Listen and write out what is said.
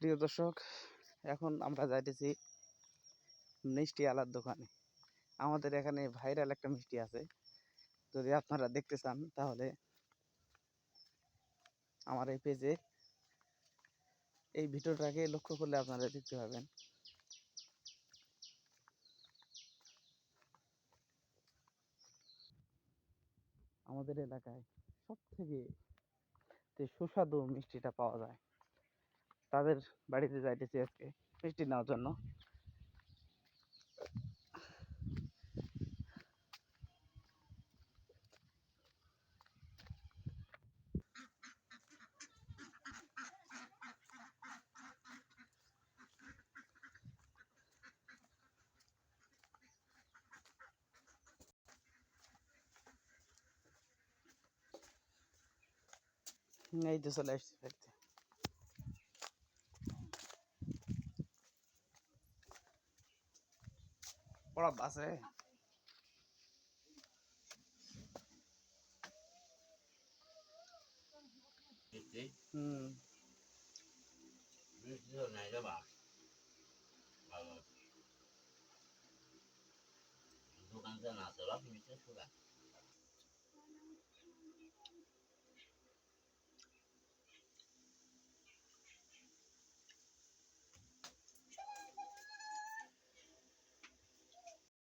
প্রিয় দর্শক, এখন আমরা যাইতেছি মিষ্টি আলার দোকানে। আমাদের এখানে ভাইরাল একটা মিষ্টি আছে, যদি আপনারা দেখতে চান তাহলে আমার এই পেজে এই ভিডিওটাকে লক্ষ্য করলে আপনারা দেখতে পাবেন। আমাদের এলাকায় সব থেকে যে সুস্বাদু মিষ্টিটা পাওয়া যায়, তাদের বাড়িতে যাইতেছি আজকে মিষ্টি নেওয়ার জন্য। এই তো চলে আসছি বাড়িতে। বড় বাসে হুম দোকানটা না চলা তুমি